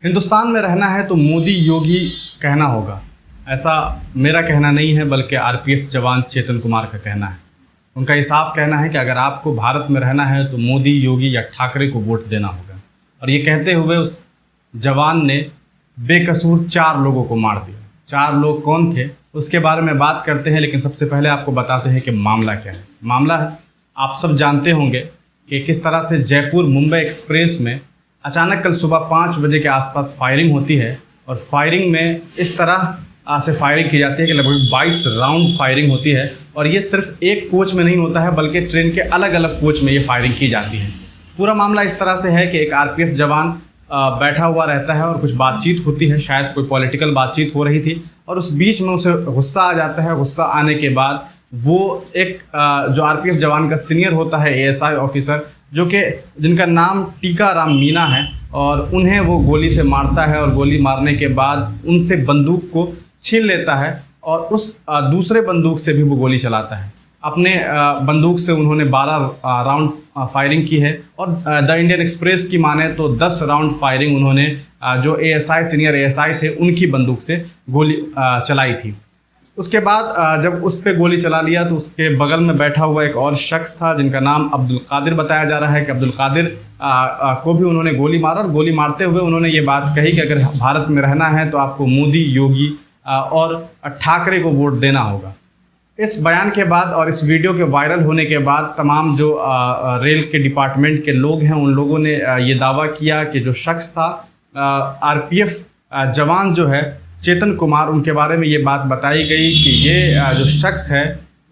हिंदुस्तान में रहना है तो मोदी योगी कहना होगा, ऐसा मेरा कहना नहीं है बल्कि आरपीएफ जवान चेतन कुमार का कहना है। उनका ये साफ कहना है कि अगर आपको भारत में रहना है तो मोदी, योगी या ठाकरे को वोट देना होगा। और ये कहते हुए उस जवान ने बेकसूर 4 लोगों को मार दिया। 4 लोग कौन थे उसके बारे में बात करते हैं, लेकिन सबसे पहले आपको बताते हैं कि मामला क्या है। मामला है, आप सब जानते होंगे कि किस तरह से जयपुर मुंबई एक्सप्रेस में अचानक कल सुबह 5 बजे के आसपास फायरिंग होती है। और फायरिंग में इस तरह से फायरिंग की जाती है कि लगभग 22 राउंड फायरिंग होती है। और ये सिर्फ एक कोच में नहीं होता है बल्कि ट्रेन के अलग अलग कोच में ये फायरिंग की जाती है। पूरा मामला इस तरह से है कि एक आरपीएफ जवान बैठा हुआ रहता है और कुछ बातचीत होती है, शायद कोई पॉलिटिकल बातचीत हो रही थी, और उस बीच में उसे गुस्सा आ जाता है। गुस्सा आने के बाद वो एक जो आरपीएफ जवान का सीनियर होता है, एएसआई ऑफिसर, जो कि जिनका नाम टीकाराम मीना है, और उन्हें वो गोली से मारता है। और गोली मारने के बाद उनसे बंदूक को छीन लेता है और उस दूसरे बंदूक से भी वो गोली चलाता है। अपने बंदूक से उन्होंने 12 राउंड फायरिंग की है। और द इंडियन एक्सप्रेस की माने तो 10 राउंड फायरिंग उन्होंने जो एएसआई सीनियर एएसआई थे उनकी बंदूक से गोली चलाई थी। उसके बाद जब उस पर गोली चला लिया तो उसके बगल में बैठा हुआ एक और शख्स था जिनका नाम अब्दुल कादिर बताया जा रहा है कि अब्दुल कादिर को भी उन्होंने गोली मारा। और गोली मारते हुए उन्होंने ये बात कही कि अगर भारत में रहना है तो आपको मोदी, योगी और ठाकरे को वोट देना होगा। इस बयान के बाद और इस वीडियो के वायरल होने के बाद तमाम जो रेल के डिपार्टमेंट के लोग हैं उन लोगों ने ये दावा किया कि जो शख्स था आरपीएफ जवान जो है चेतन कुमार, उनके बारे में ये बात बताई गई कि ये जो शख्स है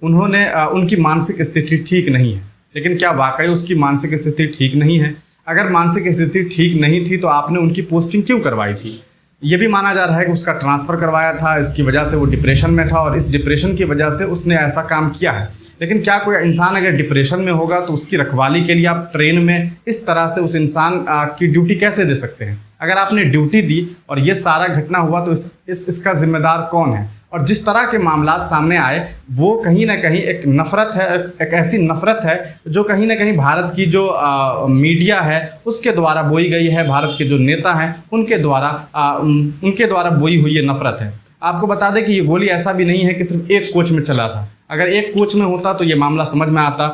उन्होंने उनकी मानसिक स्थिति ठीक नहीं है। लेकिन क्या वाकई उसकी मानसिक स्थिति ठीक नहीं है? अगर मानसिक स्थिति ठीक नहीं थी तो आपने उनकी पोस्टिंग क्यों करवाई थी? ये भी माना जा रहा है कि उसका ट्रांसफ़र करवाया था, इसकी वजह से वो डिप्रेशन में था और इस डिप्रेशन की वजह से उसने ऐसा काम किया है। लेकिन क्या कोई इंसान अगर डिप्रेशन में होगा तो उसकी रखवाली के लिए आप ट्रेन में इस तरह से उस इंसान की ड्यूटी कैसे दे सकते हैं? अगर आपने ड्यूटी दी और ये सारा घटना हुआ तो इसका जिम्मेदार कौन है? और जिस तरह के मामलात सामने आए वो कहीं ना कहीं एक नफ़रत है, एक ऐसी नफ़रत है जो कहीं ना कहीं भारत की जो मीडिया है उसके द्वारा बोई गई है, भारत के जो नेता हैं उनके द्वारा बोई हुई ये नफ़रत है। आपको बता दें कि ये गोली ऐसा भी नहीं है कि सिर्फ एक कोच में चला था। अगर एक कोच में होता तो ये मामला समझ में आता।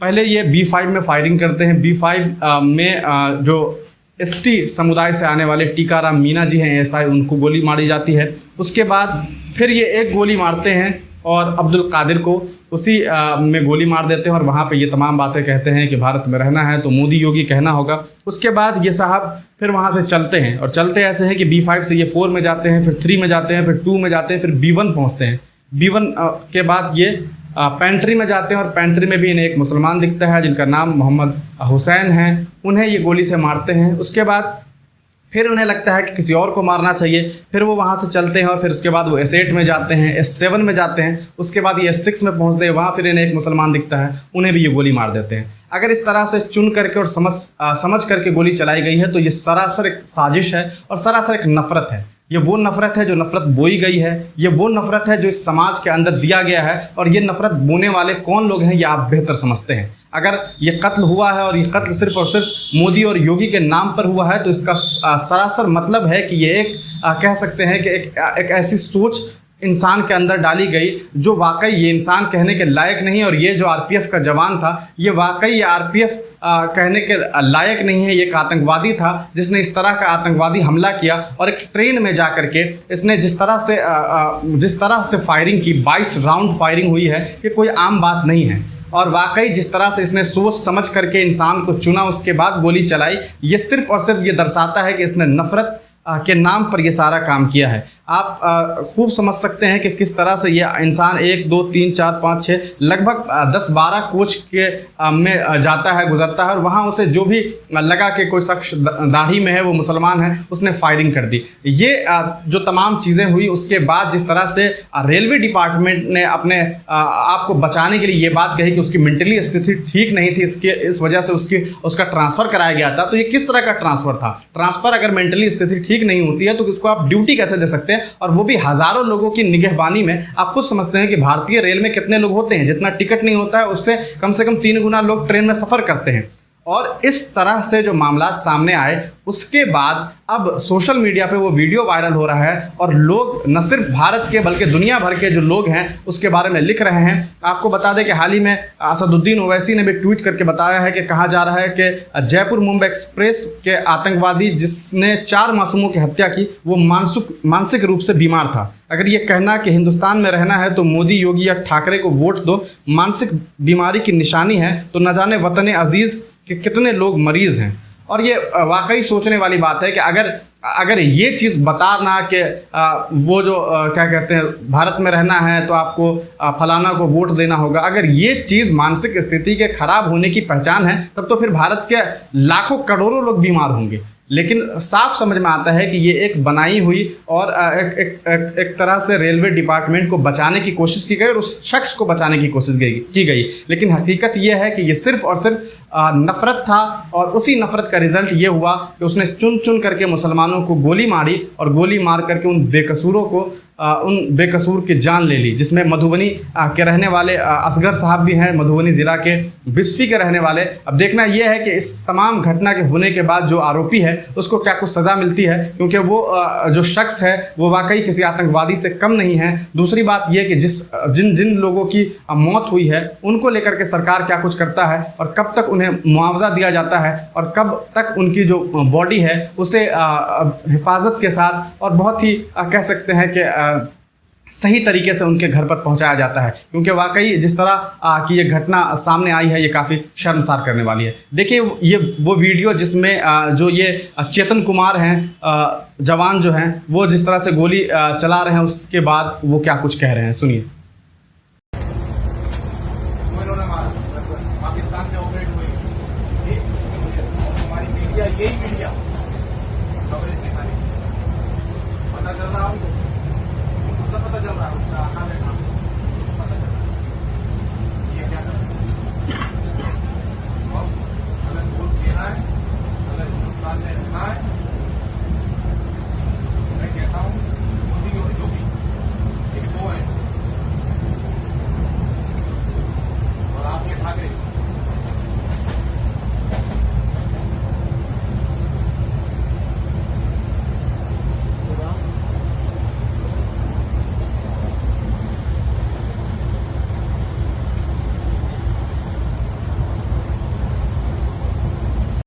पहले ये B5 में फायरिंग करते हैं। B5 में जो एसटी समुदाय से आने वाले टीकाराम मीना जी हैं एएसआई, उनको गोली मारी जाती है। उसके बाद फिर ये एक गोली मारते हैं और अब्दुल कादिर को उसी में गोली मार देते हैं। और वहाँ पे ये तमाम बातें कहते हैं कि भारत में रहना है तो मोदी, योगी कहना होगा। उसके बाद ये साहब फिर वहाँ से चलते हैं और चलते ऐसे हैं कि B5 से ये 4 में जाते हैं, फिर 3 में जाते हैं, फिर 2 में जाते हैं, फिर B1 पहुँचते हैं। B1 के बाद ये पेंट्री में जाते हैं और पेंट्री में भी इन्हें एक मुसलमान दिखता है जिनका नाम मोहम्मद हुसैन है, उन्हें ये गोली से मारते हैं। उसके बाद फिर उन्हें लगता है कि किसी और को मारना चाहिए, फिर वो वहाँ से चलते हैं और फिर उसके बाद वो S8 में जाते हैं, S7 में जाते हैं। उसके बाद ये S6 में पहुँचते हैं, वहाँ फिर इन्हें एक मुसलमान दिखता है, उन्हें भी ये गोली मार देते हैं। अगर इस तरह से चुन करके और समझ करके गोली चलाई गई है तो ये सरासर एक साजिश है और सरासर एक नफ़रत है। ये वो नफ़रत है जो नफ़रत बोई गई है, ये वो नफ़रत है जो इस समाज के अंदर दिया गया है। और ये नफ़रत बोने वाले कौन लोग हैं ये आप बेहतर समझते हैं। अगर ये कत्ल हुआ है और ये कत्ल सिर्फ़ और सिर्फ मोदी और योगी के नाम पर हुआ है तो इसका सरासर मतलब है कि ये एक कह सकते हैं कि एक ऐसी सोच इंसान के अंदर डाली गई जो वाकई ये इंसान कहने के लायक नहीं। और ये जो आरपीएफ का जवान था ये वाकई ये आरपीएफ कहने के लायक नहीं है। ये एक आतंकवादी था जिसने इस तरह का आतंकवादी हमला किया और एक ट्रेन में जा कर के इसने जिस तरह से फायरिंग की, 22 राउंड फायरिंग हुई है, ये कोई आम बात नहीं है। और वाकई जिस तरह से इसने सोच समझ करके इंसान को चुना उसके बाद गोली चलाई, ये सिर्फ़ और सिर्फ ये दर्शाता है कि इसने नफ़रत के नाम पर ये सारा काम किया है। आप खूब समझ सकते हैं कि किस तरह से ये इंसान 1 2 3 4 5 6 लगभग 10-12 कोच के में जाता है, गुजरता है, और वहाँ उसे जो भी लगा कि कोई शख्स दाढ़ी में है, वो मुसलमान है, उसने फायरिंग कर दी। ये जो तमाम चीज़ें हुई उसके बाद जिस तरह से रेलवे डिपार्टमेंट ने अपने आप को बचाने के लिए ये बात कही कि उसकी मेंटली स्थिति ठीक नहीं थी, इस वजह से उसका ट्रांसफ़र कराया गया था। तो ये किस तरह का ट्रांसफ़र था? ट्रांसफ़र अगर मेंटली स्थिति ठीक नहीं होती है तो उसको आप ड्यूटी कैसे दे सकते हैं? और वो भी हजारों लोगों की निगहबानी में। आप खुद समझते हैं कि भारतीय रेल में कितने लोग होते हैं, जितना टिकट नहीं होता है उससे कम से कम 3 गुना लोग ट्रेन में सफ़र करते हैं। और इस तरह से जो मामला सामने आए उसके बाद अब सोशल मीडिया पे वो वीडियो वायरल हो रहा है और लोग न सिर्फ भारत के बल्कि दुनिया भर के जो लोग हैं उसके बारे में लिख रहे हैं। आपको बता दें कि हाल ही में असदुद्दीन ओवैसी ने भी ट्वीट करके बताया है कि कहा जा रहा है कि जयपुर मुंबई एक्सप्रेस के आतंकवादी जिसने 4 मासूमों की हत्या की वो मानसिक रूप से बीमार था। अगर ये कहना कि हिंदुस्तान में रहना है तो मोदी, योगी या ठाकरे को वोट दो मानसिक बीमारी की निशानी है, तो न जाने वतन अजीज़ के कितने लोग मरीज़ हैं। और ये वाकई सोचने वाली बात है कि अगर ये चीज़ बताना कि वो जो क्या कहते हैं भारत में रहना है तो आपको फलाना को वोट देना होगा, अगर ये चीज़ मानसिक स्थिति के खराब होने की पहचान है तब तो फिर भारत के लाखों करोड़ों लोग बीमार होंगे। लेकिन साफ समझ में आता है कि ये एक बनाई हुई और एक तरह से रेलवे डिपार्टमेंट को बचाने की कोशिश की गई और उस शख्स को बचाने की कोशिश की गई। लेकिन हकीकत ये है कि ये सिर्फ और सिर्फ नफ़रत था और उसी नफ़रत का रिज़ल्ट ये हुआ कि उसने चुन चुन करके मुसलमानों को गोली मारी और गोली मार करके उन बेकसूर की जान ले ली, जिसमें मधुबनी के रहने वाले असगर साहब भी हैं, मधुबनी ज़िला के बिस्फी के रहने वाले। अब देखना यह है कि इस तमाम घटना के होने के बाद जो आरोपी है उसको क्या कुछ सज़ा मिलती है, क्योंकि वो जो शख्स है वो वाकई किसी आतंकवादी से कम नहीं है। दूसरी बात यह कि जिन लोगों की मौत हुई है उनको लेकर के सरकार क्या कुछ करता है और कब तक उन्हें मुआवजा दिया जाता है और कब तक उनकी जो बॉडी है उसे हिफाजत के साथ और बहुत ही कह सकते हैं कि सही तरीके से उनके घर पर पहुंचाया जाता है। क्योंकि वाकई जिस तरह की ये घटना सामने आई है ये काफ़ी शर्मसार करने वाली है। देखिए ये वो वीडियो जिसमें जो ये चेतन कुमार हैं जवान जो हैं वो जिस तरह से गोली चला रहे हैं उसके बाद वो क्या कुछ कह रहे हैं, सुनिए।